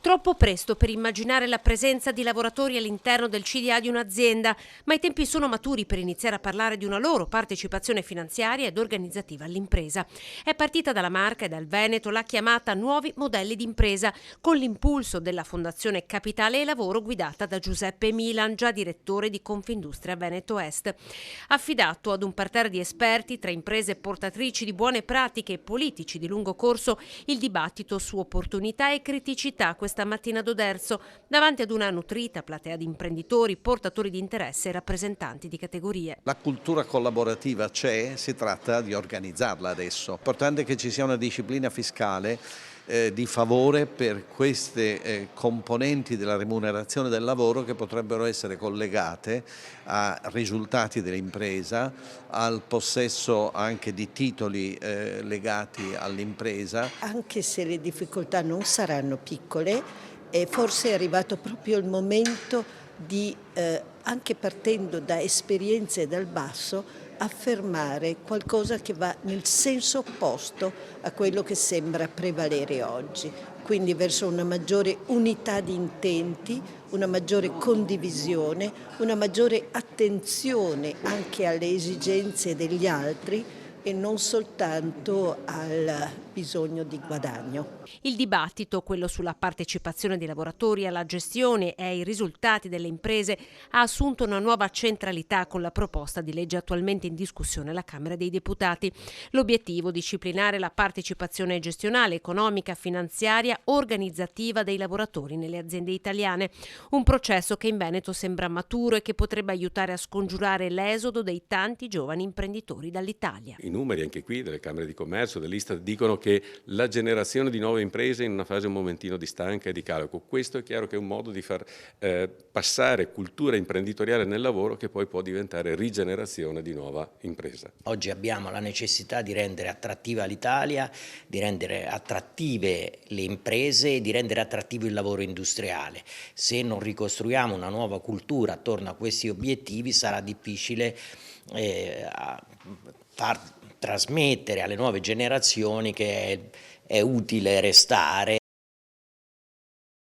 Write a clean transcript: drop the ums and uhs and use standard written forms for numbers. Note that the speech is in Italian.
Troppo presto per immaginare la presenza di lavoratori all'interno del CDA di un'azienda, ma i tempi sono maturi per iniziare a parlare di una loro partecipazione finanziaria ed organizzativa all'impresa. È partita dalla Marca e dal Veneto la chiamata Nuovi modelli d'impresa, con l'impulso della Fondazione Capitale e Lavoro guidata da Giuseppe Milan, già direttore di Confindustria Veneto Est. Affidato ad un parterre di esperti tra imprese portatrici di buone pratiche e politici di lungo corso, il dibattito su opportunità e criticità questa mattina ad Oderzo, davanti ad una nutrita platea di imprenditori, portatori di interesse e rappresentanti di categorie. La cultura collaborativa c'è, si tratta di organizzarla adesso. L'importante è che ci sia una disciplina fiscale di favore per queste componenti della remunerazione del lavoro che potrebbero essere collegate a risultati dell'impresa, al possesso anche di titoli legati all'impresa. Anche se le difficoltà non saranno piccole, forse è arrivato proprio il momento di, anche partendo da esperienze dal basso, affermare qualcosa che va nel senso opposto a quello che sembra prevalere oggi, quindi verso una maggiore unità di intenti, una maggiore condivisione, una maggiore attenzione anche alle esigenze degli altri e non soltanto al bisogno di guadagno. Il dibattito, quello sulla partecipazione dei lavoratori alla gestione e ai risultati delle imprese, ha assunto una nuova centralità con la proposta di legge attualmente in discussione alla Camera dei Deputati. L'obiettivo: disciplinare la partecipazione gestionale, economica, finanziaria, organizzativa dei lavoratori nelle aziende italiane. Un processo che in Veneto sembra maturo e che potrebbe aiutare a scongiurare l'esodo dei tanti giovani imprenditori dall'Italia. I numeri anche qui delle Camere di Commercio, dell'Istat, dicono che la generazione di nuove imprese è in una fase un momentino di stanca e di calo. Questo è chiaro che è un modo di far passare cultura imprenditoriale nel lavoro che poi può diventare rigenerazione di nuova impresa. Oggi abbiamo la necessità di rendere attrattiva l'Italia, di rendere attrattive le imprese, di rendere attrattivo il lavoro industriale. Se non ricostruiamo una nuova cultura attorno a questi obiettivi sarà difficile far trasmettere alle nuove generazioni che è utile restare